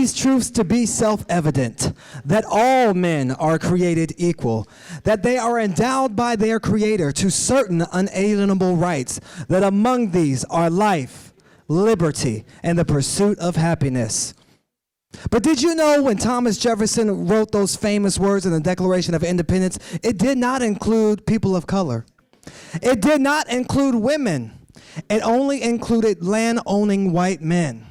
these truths to be self-evident, that all men are created equal, that they are endowed by their Creator to certain unalienable rights, that among these are life, liberty, and the pursuit of happiness. But did you know when Thomas Jefferson wrote those famous words in the Declaration of Independence, it did not include people of color. It did not include women. It only included land-owning white men.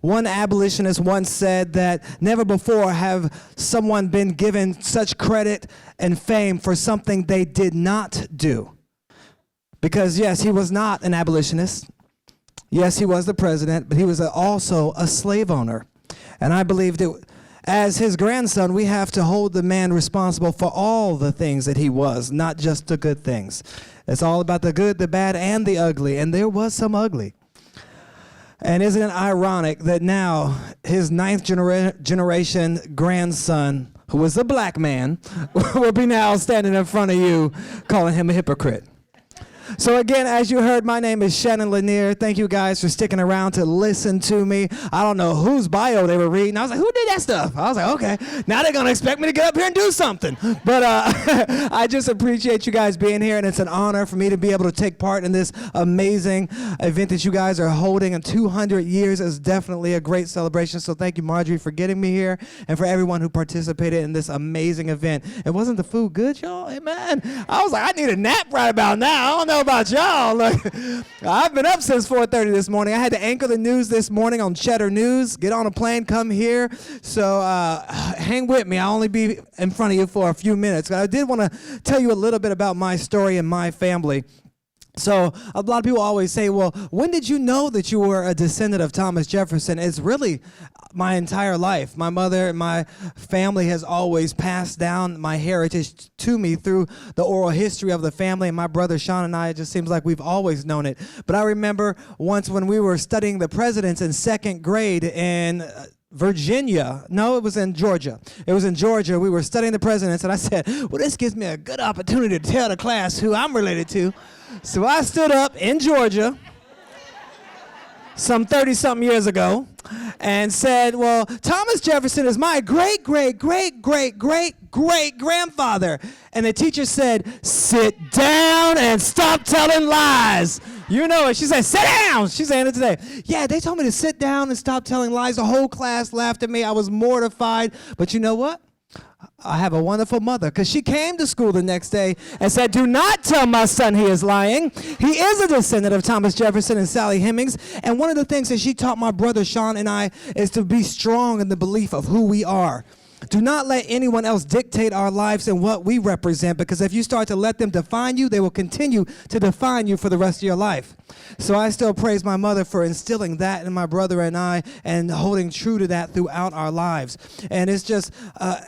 One abolitionist once said that never before have someone been given such credit and fame for something they did not do. Because yes, he was not an abolitionist. Yes, he was the president, but he was also a slave owner. And I believe that as his grandson, we have to hold the man responsible for all the things that he was, not just the good things. It's all about the good, the bad, and the ugly, and there was some ugly. And isn't it ironic that now his ninth generation grandson, who was a black man, will be now standing in front of you calling him a hypocrite. So again, as you heard, my name is Sharron LaNier. Thank you guys for sticking around to listen to me. I don't know whose bio they were reading. I was like, who did that stuff? I was like, okay, now they're going to expect me to get up here and do something. But I just appreciate you guys being here, and it's an honor for me to be able to take part in this amazing event that you guys are holding. And 200 years is definitely a great celebration. So thank you, Marjorie, for getting me here, and for everyone who participated in this amazing event. And wasn't the food good, y'all? Amen. I was like, I need a nap right about now. I don't know about y'all. Look, I've been up since 4:30 this morning. I had to anchor the news this morning on Cheddar News. Get on a plane, come here. So hang with me. I'll only be in front of you for a few minutes. I did want to tell you a little bit about my story and my family. So a lot of people always say, well, when did you know that you were a descendant of Thomas Jefferson? It's really my entire life. My mother and my family has always passed down my heritage to me through the oral history of the family. And my brother Sean and I, it just seems like we've always known it. But I remember once when we were studying the presidents in second grade in Virginia. No, it was in Georgia. It was in Georgia. We were studying the presidents, and I said, well, this gives me a good opportunity to tell the class who I'm related to. So I stood up in Georgia some 30-something years ago and said, well, Thomas Jefferson is my great-great-great-great-great-great-grandfather. And the teacher said, sit down and stop telling lies. You know it. She said, sit down. She's saying it today. Yeah, they told me to sit down and stop telling lies. The whole class laughed at me. I was mortified. But you know what? I have a wonderful mother, because she came to school the next day and said, do not tell my son he is lying. He is a descendant of Thomas Jefferson and Sally Hemings. And one of the things that she taught my brother Sean and I is to be strong in the belief of who we are. Do not let anyone else dictate our lives and what we represent, because if you start to let them define you, they will continue to define you for the rest of your life. So I still praise my mother for instilling that in my brother and I and holding true to that throughout our lives. And it's just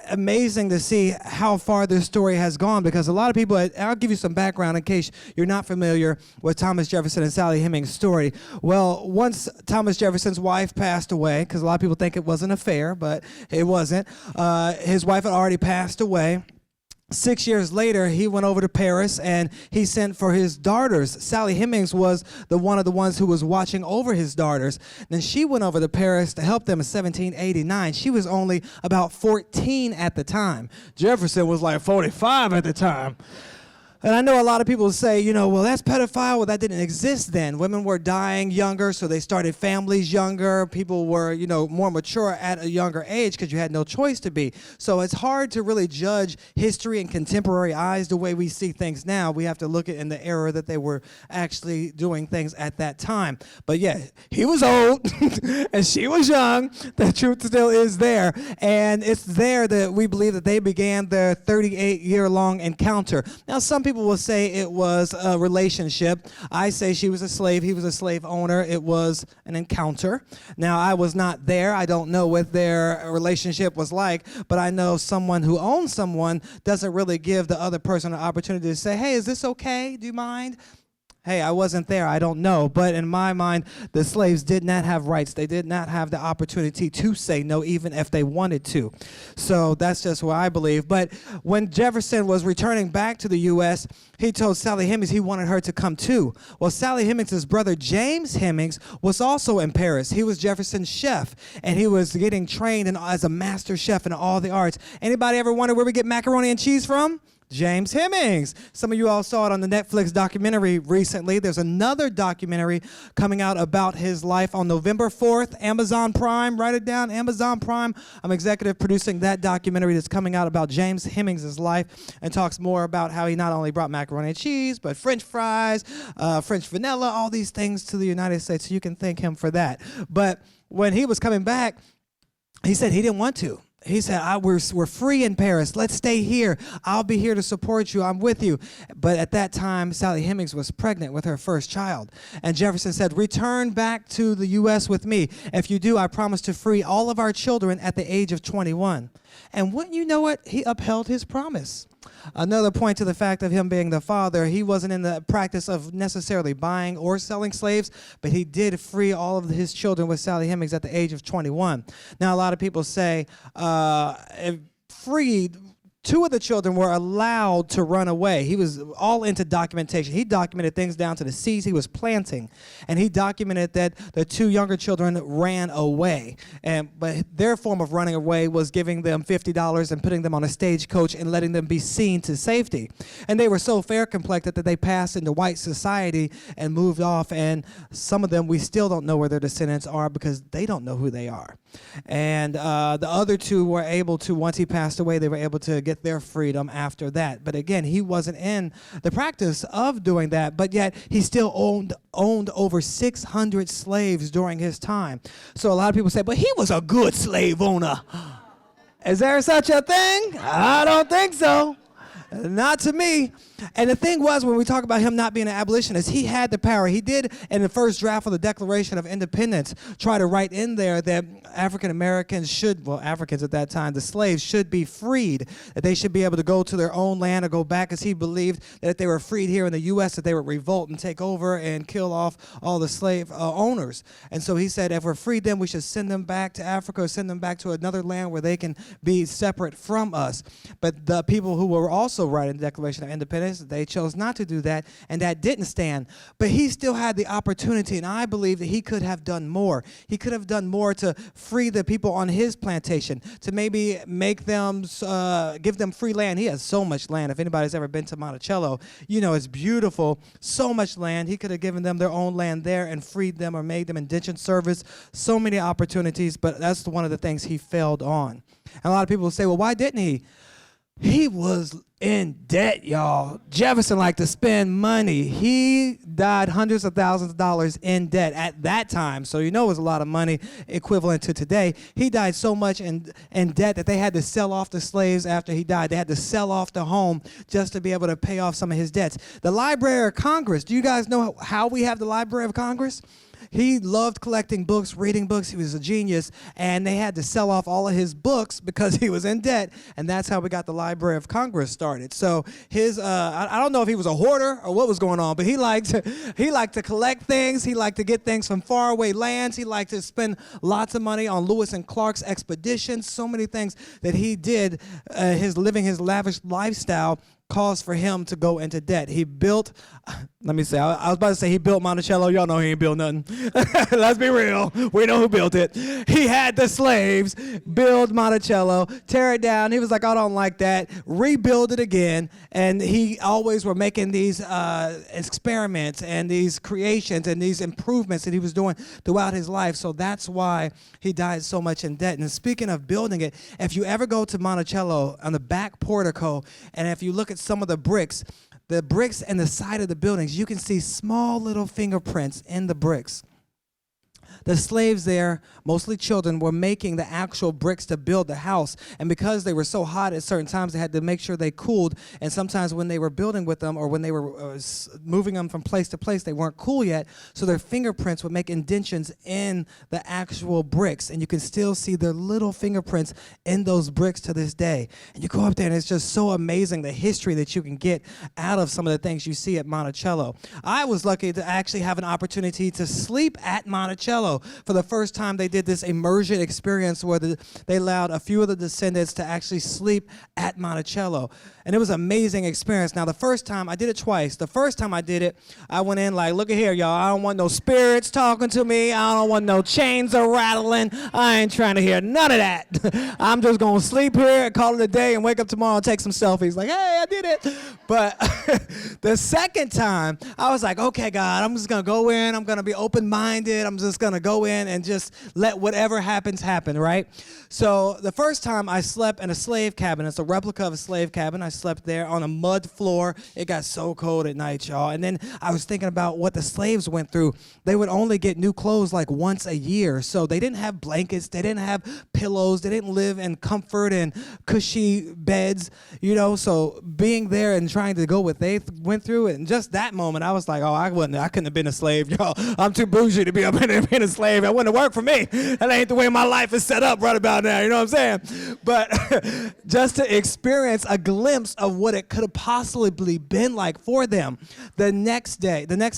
amazing to see how far this story has gone, because a lot of people, I'll give you some background in case you're not familiar with Thomas Jefferson and Sally Hemings' story. Well, once Thomas Jefferson's wife passed away, because a lot of people think it was an affair, but it wasn't. His wife had already passed away. 6 years later, he went over to Paris and he sent for his daughters. Sally Hemings was one of the ones who was watching over his daughters. Then she went over to Paris to help them in 1789. She was only about 14 at the time. Jefferson was like 45 at the time. And I know a lot of people say, you know, well, that's pedophile. Well, that didn't exist then. Women were dying younger, so they started families younger. People were, you know, more mature at a younger age because you had no choice to be. So it's hard to really judge history in contemporary eyes the way we see things now. We have to look at in the era that they were actually doing things at that time. But yeah, he was old and she was young. The truth still is there. And it's there that we believe that they began their 38-year-long encounter. Now, some people will say it was a relationship. I say she was a slave, he was a slave owner. It was an encounter. Now, I was not there. I don't know what their relationship was like, but I know someone who owns someone doesn't really give the other person an opportunity to say, hey, is this okay? Do you mind? Hey, I wasn't there. I don't know. But in my mind, the slaves did not have rights. They did not have the opportunity to say no, even if they wanted to. So that's just what I believe. But when Jefferson was returning back to the U.S., he told Sally Hemings he wanted her to come too. Well, Sally Hemings' brother, James Hemings, was also in Paris. He was Jefferson's chef, and he was getting trained as a master chef in all the arts. Anybody ever wonder where we get macaroni and cheese from? James Hemings. Some of you all saw it on the Netflix documentary recently. There's another documentary coming out about his life on November 4th, Amazon Prime. Write it down, Amazon Prime. I'm executive producing that documentary that's coming out about James Hemings' life and talks more about how he not only brought macaroni and cheese, but French fries, French vanilla, all these things to the United States. So you can thank him for that. But when he was coming back, he said he didn't want to. He said, we're free in Paris. Let's stay here. I'll be here to support you. I'm with you. But at that time, Sally Hemings was pregnant with her first child. And Jefferson said, return back to the U.S. with me. If you do, I promise to free all of our children at the age of 21. And wouldn't you know it, he upheld his promise. Another point to the fact of him being the father, he wasn't in the practice of necessarily buying or selling slaves, but he did free all of his children with Sally Hemings at the age of 21. Now, a lot of people say freed. Two of the children were allowed to run away. He was all into documentation. He documented things down to the seeds he was planting. And he documented that the two younger children ran away. But their form of running away was giving them $50 and putting them on a stagecoach and letting them be seen to safety. And they were so fair-complected that they passed into white society and moved off. And some of them, we still don't know where their descendants are because they don't know who they are. And the other two were able to, once he passed away, they were able to get their freedom after that. But again, he wasn't in the practice of doing that, but yet he still owned over 600 slaves during his time. So a lot of people say, but he was a good slave owner. Is there such a thing? I don't think so. Not to me. And the thing was, when we talk about him not being an abolitionist, he had the power. He did, in the first draft of the Declaration of Independence, try to write in there that African Americans should, well, Africans at that time, the slaves should be freed, that they should be able to go to their own land or go back, as he believed that if they were freed here in the U.S., that they would revolt and take over and kill off all the slave owners. And so he said, if we're freed them, we should send them back to Africa or send them back to another land where they can be separate from us. But the people who were also writing the Declaration of Independence, they chose not to do that, and that didn't stand. But he still had the opportunity, and I believe that he could have done more. He could have done more to free the people on his plantation, to maybe make them, give them free land. He has so much land. If anybody's ever been to Monticello, you know it's beautiful, so much land. He could have given them their own land there and freed them or made them indentured service. So many opportunities, but that's one of the things he failed on. And a lot of people will say, well, why didn't he? He was in debt, y'all. Jefferson liked to spend money. He died hundreds of thousands of dollars in debt at that time. So you know it was a lot of money equivalent to today. He died so much in debt that they had to sell off the slaves after he died. They had to sell off the home just to be able to pay off some of his debts. The Library of Congress, do you guys know how we have the Library of Congress? He loved collecting books, reading books. He was a genius, and they had to sell off all of his books because he was in debt, and that's how we got the Library of Congress started. So his, I don't know if he was a hoarder or what was going on, but he liked to collect things. He liked to get things from faraway lands. He liked to spend lots of money on Lewis and Clark's expeditions. So many things that he did, his lavish lifestyle caused for him to go into debt. He built, let me say, I was about to say he built Monticello. Y'all know he ain't built nothing. Let's be real. We know who built it. He had the slaves build Monticello, tear it down. He was like, I don't like that. Rebuild it again. And he always were making these experiments and these creations and these improvements that he was doing throughout his life. So that's why he died so much in debt. And speaking of building it, if you ever go to Monticello on the back portico, and if you look at some of the bricks and the side of the buildings, you can see small little fingerprints in the bricks. The slaves there, mostly children, were making the actual bricks to build the house. And because they were so hot at certain times, they had to make sure they cooled. And sometimes when they were building with them or when they were moving them from place to place, they weren't cool yet. So their fingerprints would make indentions in the actual bricks. And you can still see their little fingerprints in those bricks to this day. And you go up there and it's just so amazing the history that you can get out of some of the things you see at Monticello. I was lucky to actually have an opportunity to sleep at Monticello. For the first time, they did this immersion experience where they allowed a few of the descendants to actually sleep at Monticello. And it was an amazing experience. Now, the first time, I did it twice. The first time I did it, I went in like, look at here, y'all. I don't want no spirits talking to me. I don't want no chains are rattling. I ain't trying to hear none of that. I'm just going to sleep here and call it a day and wake up tomorrow and take some selfies. Like, hey, I did it. But the second time, I was like, okay, God, I'm just going to go in. I'm going to be open-minded. I'm just going to go in and just let whatever happens happen, right? So the first time I slept in a slave cabin. It's a replica of a slave cabin. I slept there on a mud floor. It got so cold at night, y'all. And then I was thinking about what the slaves went through. They would only get new clothes like once a year. So they didn't have blankets. They didn't have pillows. They didn't live in comfort and cushy beds, you know. So being there and trying to go what they went through, and just that moment, I was like, oh, I couldn't have been a slave, y'all. I'm too bougie to be up in there being a slave. That wouldn't have worked for me. That ain't the way my life is set up right about now, you know what I'm saying? But just to experience a glimpse of what it could have possibly been like for them. The next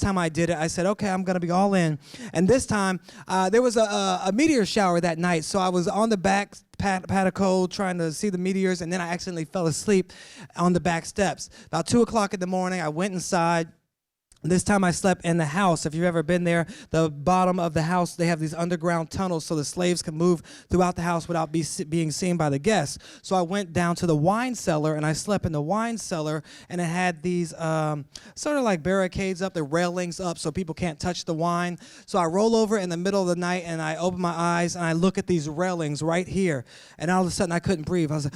time I did it, I said, okay, I'm going to be all in. And this time, there was a meteor shower that night, so I was on the back patio trying to see the meteors, and then I accidentally fell asleep on the back steps. About 2 o'clock in the morning, I went inside. This time I slept in the house. If you've ever been there, the bottom of the house, they have these underground tunnels so the slaves can move throughout the house without being seen by the guests. So I went down to the wine cellar, and I slept in the wine cellar, and it had these sort of like barricades up, the railings up so people can't touch the wine. So I roll over in the middle of the night, and I open my eyes, and I look at these railings right here, and all of a sudden I couldn't breathe. I was like,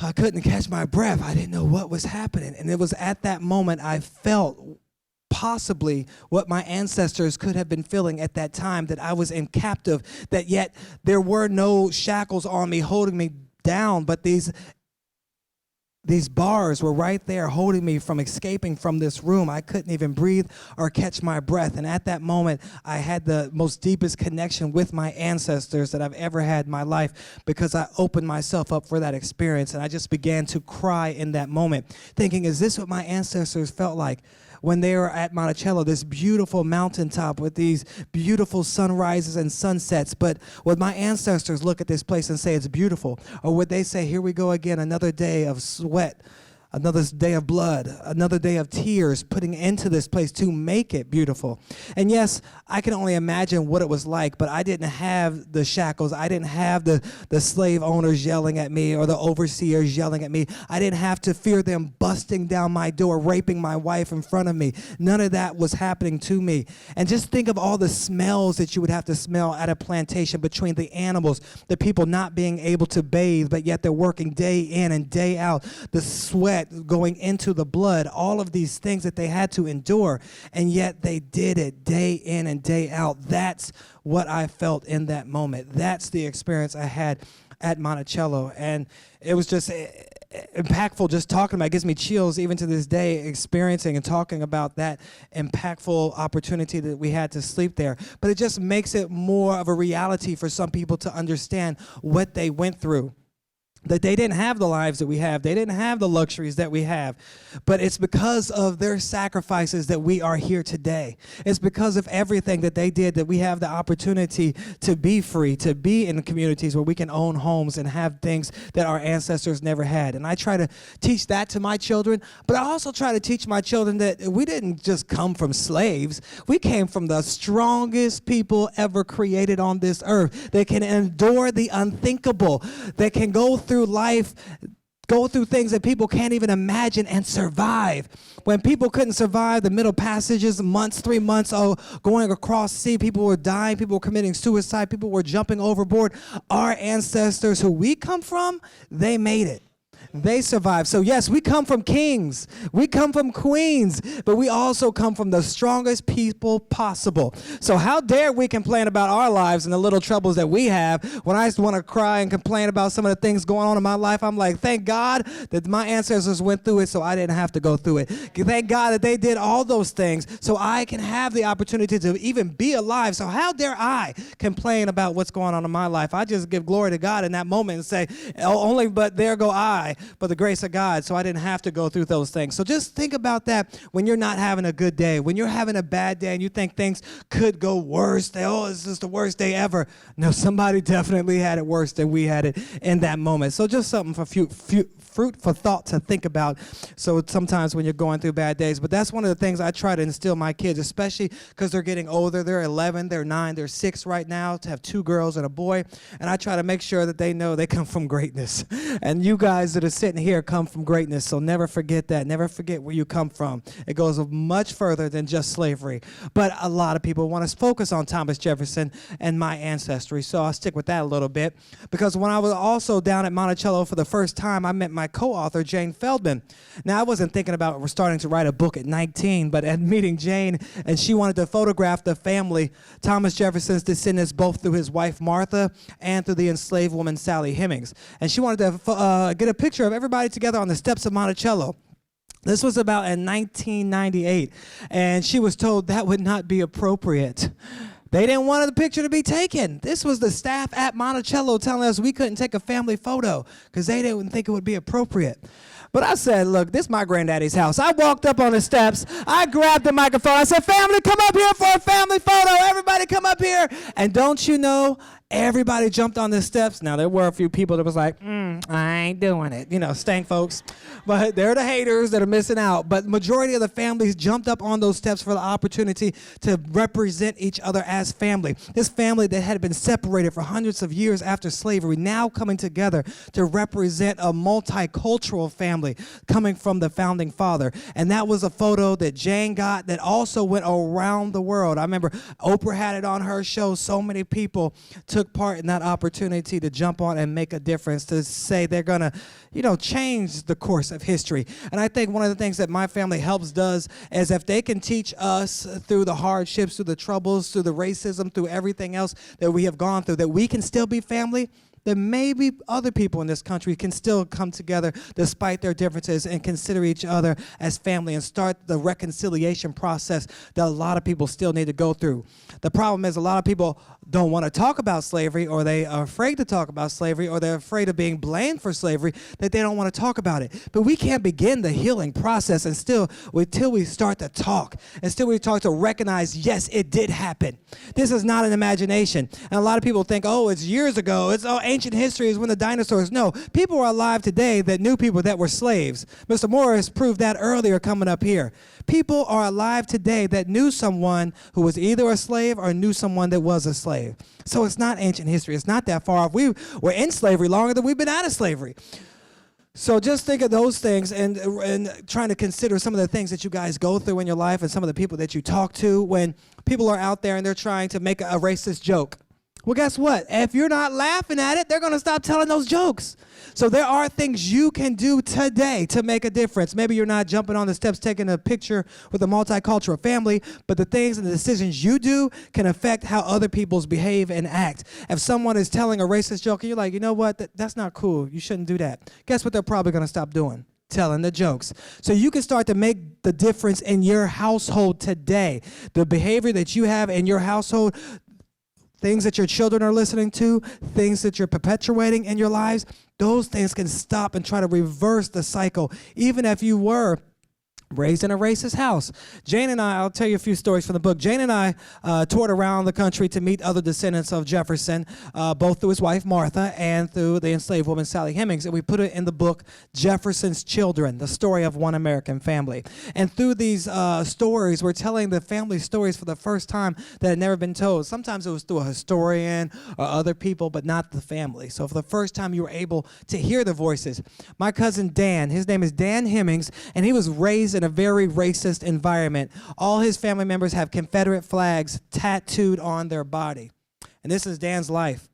I couldn't catch my breath. I didn't know what was happening. And it was at that moment I felt possibly what my ancestors could have been feeling at that time, that I was in captive, that yet there were no shackles on me holding me down, but these bars were right there holding me from escaping from this room. I couldn't even breathe or catch my breath. And at that moment, I had the most deepest connection with my ancestors that I've ever had in my life, because I opened myself up for that experience. And I just began to cry in that moment, thinking, is this what my ancestors felt like when they were at Monticello, this beautiful mountaintop with these beautiful sunrises and sunsets? But would my ancestors look at this place and say it's beautiful? Or would they say, here we go again, another day of sweat, another day of blood, another day of tears putting into this place to make it beautiful? And yes, I can only imagine what it was like, but I didn't have the shackles. I didn't have the slave owners yelling at me or the overseers yelling at me. I didn't have to fear them busting down my door, raping my wife in front of me. None of that was happening to me. And just think of all the smells that you would have to smell at a plantation, between the animals, the people not being able to bathe, but yet they're working day in and day out, the sweat going into the blood, all of these things that they had to endure, and yet they did it day in and day out. That's what I felt in that moment. That's the experience I had at Monticello, and it was just impactful just talking about it. It gives me chills even to this day, experiencing and talking about that impactful opportunity that we had to sleep there. But it just makes it more of a reality for some people to understand what they went through. That they didn't have the lives that we have. They didn't have the luxuries that we have. But it's because of their sacrifices that we are here today. It's because of everything that they did that we have the opportunity to be free, to be in communities where we can own homes and have things that our ancestors never had. And I try to teach that to my children, but I also try to teach my children that we didn't just come from slaves. We came from the strongest people ever created on this earth. They can endure the unthinkable. They can go through life, go through things that people can't even imagine and survive. When people couldn't survive the Middle Passages, 3 months going across sea, people were dying, people were committing suicide, people were jumping overboard. Our ancestors, who we come from, they made it. They survived. So yes, we come from kings. We come from queens, but we also come from the strongest people possible. So how dare we complain about our lives and the little troubles that we have? When I want to cry and complain about some of the things going on in my life, I'm like, thank God that my ancestors went through it so I didn't have to go through it. Thank God that they did all those things so I can have the opportunity to even be alive. So how dare I complain about what's going on in my life? I just give glory to God in that moment and say, oh, only but there go I, but the grace of God, so I didn't have to go through those things. So just think about that when you're not having a good day, when you're having a bad day and you think things could go worse. Oh, this is the worst day ever. No, somebody definitely had it worse than we had it in that moment. So just something for fruit for thought to think about. So sometimes when you're going through bad days, but that's one of the things I try to instill my kids, especially because they're getting older. They're 11, they're 9, they're 6 right now, to have 2 girls and a boy. And I try to make sure that they know they come from greatness. And you guys that are sitting here come from greatness. So never forget that. Never forget where you come from. It goes much further than just slavery. But a lot of people want to focus on Thomas Jefferson and my ancestry. So I'll stick with that a little bit. Because when I was also down at Monticello for the first time, I met my co-author, Jane Feldman. Now, I wasn't thinking about starting to write a book at 19, but at meeting Jane, and she wanted to photograph the family, Thomas Jefferson's descendants, both through his wife, Martha, and through the enslaved woman, Sally Hemings. And she wanted to get a picture of everybody together on the steps of Monticello. This was about in 1998, and she was told that would not be appropriate. They didn't want the picture to be taken. This was the staff at Monticello telling us we couldn't take a family photo because they didn't think it would be appropriate. But I said, look, this is my granddaddy's house. I walked up on the steps. I grabbed the microphone. I said, family, come up here for a family photo. Everybody come up here. And don't you know, everybody jumped on the steps. Now, there were a few people that was like, I ain't doing it. You know, stank folks. But they're the haters that are missing out. But majority of the families jumped up on those steps for the opportunity to represent each other as family. This family that had been separated for hundreds of years after slavery, now coming together to represent a multicultural family coming from the founding father. And that was a photo that Jane got that also went around the world. I remember Oprah had it on her show. So many people took part in that opportunity to jump on and make a difference, to say they're going to, change the course of history. And I think one of the things that my family does is if they can teach us through the hardships, through the troubles, through the racism, through everything else that we have gone through, that we can still be family, then maybe other people in this country can still come together despite their differences and consider each other as family and start the reconciliation process that a lot of people still need to go through. The problem is a lot of people don't want to talk about slavery, or they are afraid to talk about slavery, or they're afraid of being blamed for slavery, that they don't want to talk about it. But we can't begin the healing process until we start to talk, until we start to recognize, yes, it did happen. This is not an imagination. And a lot of people think, oh, it's years ago. It's ancient history is when the dinosaurs. No, people are alive today that knew people that were slaves. Mr. Morris proved that earlier coming up here. People are alive today that knew someone who was either a slave or knew someone that was a slave. So it's not ancient history. It's not that far off. We were in slavery longer than we've been out of slavery. So just think of those things and trying to consider some of the things that you guys go through in your life and some of the people that you talk to when people are out there and they're trying to make a racist joke. Well, guess what? If you're not laughing at it, they're going to stop telling those jokes. So there are things you can do today to make a difference. Maybe you're not jumping on the steps taking a picture with a multicultural family, but the things and the decisions you do can affect how other people's behave and act. If someone is telling a racist joke and you're like, you know what, that's not cool. You shouldn't do that. Guess what they're probably going to stop doing? Telling the jokes. So you can start to make the difference in your household today. The behavior that you have in your household, things that your children are listening to, things that you're perpetuating in your lives, those things can stop and try to reverse the cycle, even if you were raised in a racist house. Jane and I, I'll tell you a few stories from the book. Jane and I toured around the country to meet other descendants of Jefferson, both through his wife, Martha, and through the enslaved woman, Sally Hemings. And we put it in the book, Jefferson's Children, the story of one American family. And through these stories, we're telling the family stories for the first time that had never been told. Sometimes it was through a historian or other people, but not the family. So for the first time, you were able to hear the voices. My cousin Dan, his name is Dan Hemings, and he was raised in a very racist environment. All his family members have Confederate flags tattooed on their body. And this is Dan's life.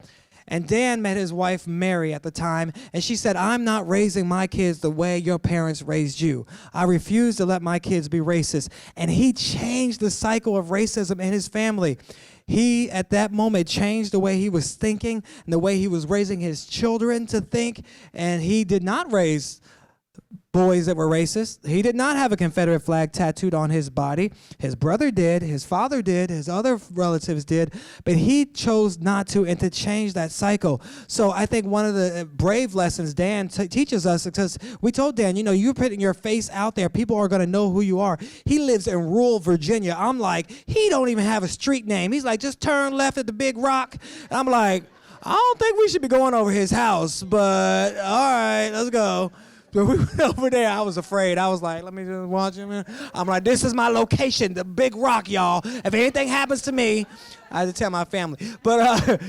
And Dan met his wife, Mary, at the time, and she said, I'm not raising my kids the way your parents raised you. I refuse to let my kids be racist. And he changed the cycle of racism in his family. He, at that moment, changed the way he was thinking and the way he was raising his children to think, and he did not raise boys that were racist. He did not have a Confederate flag tattooed on his body. His brother did, his father did, his other relatives did, but he chose not to, and to change that cycle. So I think one of the brave lessons Dan teaches us, because we told Dan, you know, you're putting your face out there, people are going to know who you are. He lives in rural Virginia. I'm like, he don't even have a street name. He's like, just turn left at the Big Rock. And I'm like, I don't think we should be going over his house, but all right, let's go. So we went over there. I was afraid. I was like, let me just watch him. I'm like, this is my location, the Big Rock, y'all. If anything happens to me, I had to tell my family. But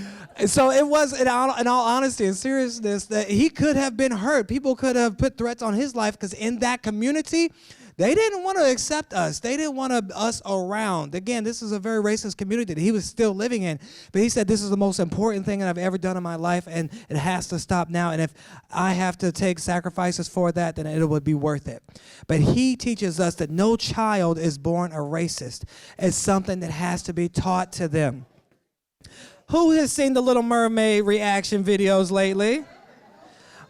so it was, in all honesty and seriousness, that he could have been hurt. People could have put threats on his life, because in that community, they didn't want to accept us. They didn't want us around. Again, this is a very racist community that he was still living in. But he said, this is the most important thing that I've ever done in my life, and it has to stop now. And if I have to take sacrifices for that, then it would be worth it. But he teaches us that no child is born a racist. It's something that has to be taught to them. Who has seen the Little Mermaid reaction videos lately?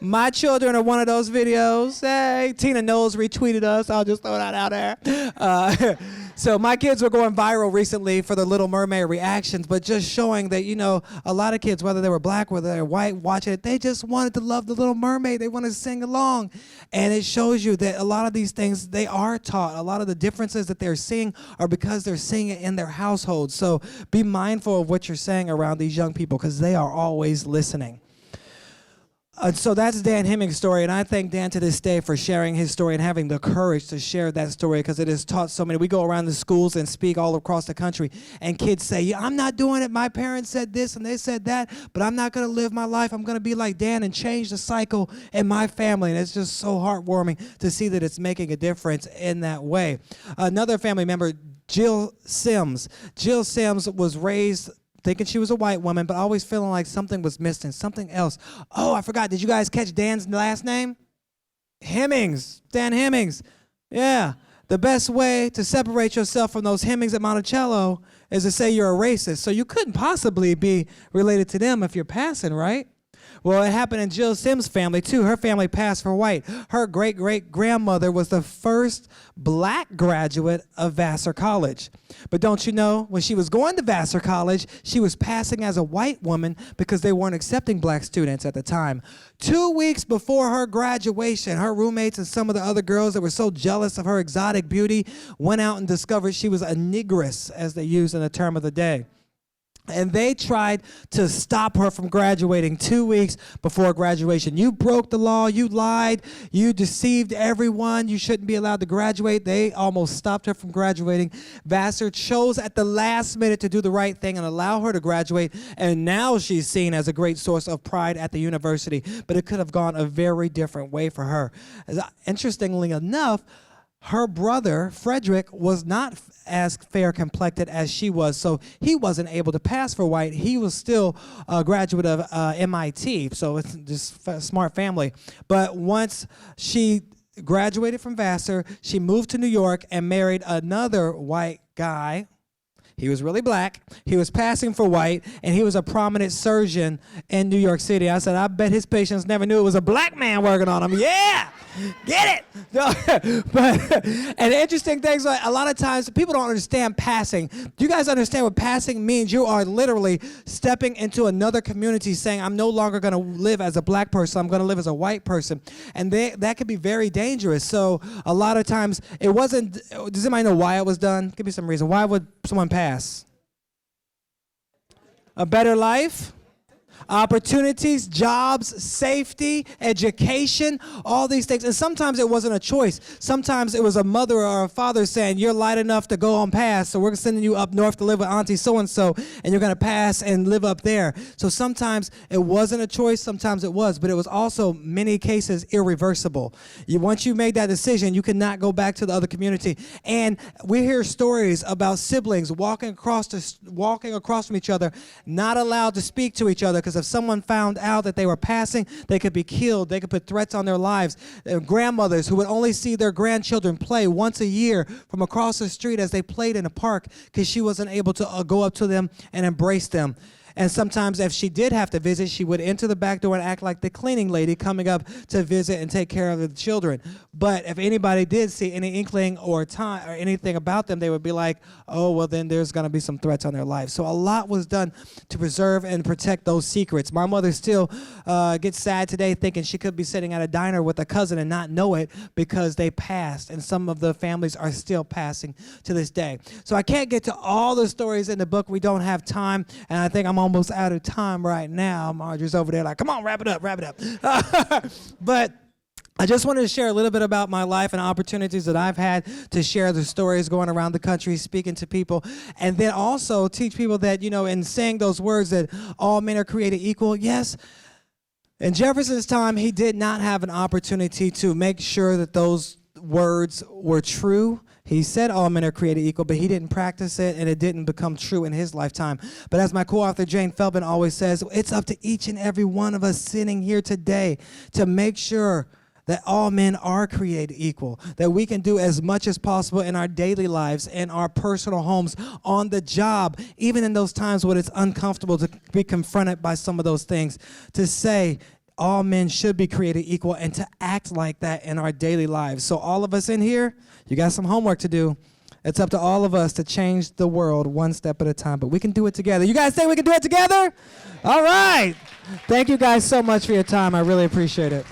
My children are one of those videos. Hey, Tina Knowles retweeted us. I'll just throw that out there. So my kids were going viral recently for the Little Mermaid reactions, but just showing that, you know, a lot of kids, whether they were black, whether they were white, watching it, they just wanted to love the Little Mermaid. They wanted to sing along. And it shows you that a lot of these things, they are taught. A lot of the differences that they're seeing are because they're seeing it in their household. So be mindful of what you're saying around these young people, because they are always listening. So that's Dan Hemming's story, and I thank Dan to this day for sharing his story and having the courage to share that story, because it has taught so many. We go around the schools and speak all across the country, and kids say, yeah, I'm not doing it. My parents said this and they said that, but I'm not going to live my life. I'm going to be like Dan and change the cycle in my family, and it's just so heartwarming to see that it's making a difference in that way. Another family member, Jill Sims. Jill Sims was raised thinking she was a white woman, but always feeling like something was missing, something else. Oh, I forgot. Did you guys catch Dan's last name? Hemmings. Dan Hemmings. Yeah. The best way to separate yourself from those Hemmings at Monticello is to say you're a racist. So you couldn't possibly be related to them if you're passing, right? Well, it happened in Jill Sims' family, too. Her family passed for white. Her great-great-grandmother was the first black graduate of Vassar College. But don't you know, when she was going to Vassar College, she was passing as a white woman because they weren't accepting black students at the time. 2 weeks before her graduation, her roommates and some of the other girls that were so jealous of her exotic beauty went out and discovered she was a negress, as they use in the term of the day. And they tried to stop her from graduating 2 weeks before graduation. You broke the law. You lied. You deceived everyone. You shouldn't be allowed to graduate. They almost stopped her from graduating. Vassar chose at the last minute to do the right thing and allow her to graduate. And now she's seen as a great source of pride at the university. But it could have gone a very different way for her. Interestingly enough, her brother, Frederick, was not as fair-complected as she was, so he wasn't able to pass for white. He was still a graduate of MIT, so it's just a smart family. But once she graduated from Vassar, she moved to New York and married another white guy. He was really black. He was passing for white, and he was a prominent surgeon in New York City. I said, I bet his patients never knew it was a black man working on him. Yeah! Get it? But and the interesting thing is, like, a lot of times people don't understand passing. Do you guys understand what passing means? You are literally stepping into another community saying, I'm no longer going to live as a black person. I'm going to live as a white person. And that could be very dangerous. So a lot of times it wasn't. Does anybody know why it was done? Give me some reason. Why would someone pass? A better life? Opportunities, jobs, safety, education, all these things. And sometimes it wasn't a choice. Sometimes it was a mother or a father saying, you're light enough to go on pass, so we're sending you up north to live with Auntie so-and-so, and you're going to pass and live up there. So sometimes it wasn't a choice, sometimes it was, but it was also, many cases, irreversible. Once you made that decision, you cannot go back to the other community. And we hear stories about siblings walking across from each other, not allowed to speak to each other, because if someone found out that they were passing, they could be killed. They could put threats on their lives. Grandmothers who would only see their grandchildren play once a year from across the street as they played in a park because she wasn't able to go up to them and embrace them. And sometimes if she did have to visit, she would enter the back door and act like the cleaning lady coming up to visit and take care of the children. But if anybody did see any inkling or time or anything about them, they would be like, oh, well, then there's going to be some threats on their life. So a lot was done to preserve and protect those secrets. My mother still gets sad today thinking she could be sitting at a diner with a cousin and not know it because they passed. And some of the families are still passing to this day. So I can't get to all the stories in the book. We don't have time. And I think I'm almost out of time right now. Marjorie's over there like, come on, wrap it up. But I just wanted to share a little bit about my life and opportunities that I've had to share the stories going around the country, speaking to people, and then also teach people that, you know, in saying those words that all men are created equal, yes, in Jefferson's time, he did not have an opportunity to make sure that those words were true. He said all men are created equal, but he didn't practice it, and it didn't become true in his lifetime. But as my co-author Jane Feldman always says, it's up to each and every one of us sitting here today to make sure that all men are created equal, that we can do as much as possible in our daily lives, in our personal homes, on the job, even in those times when it's uncomfortable to be confronted by some of those things, to say all men should be created equal and to act like that in our daily lives. So all of us in here, you got some homework to do. It's up to all of us to change the world one step at a time, but we can do it together. You guys say we can do it together? All right. Thank you guys so much for your time. I really appreciate it.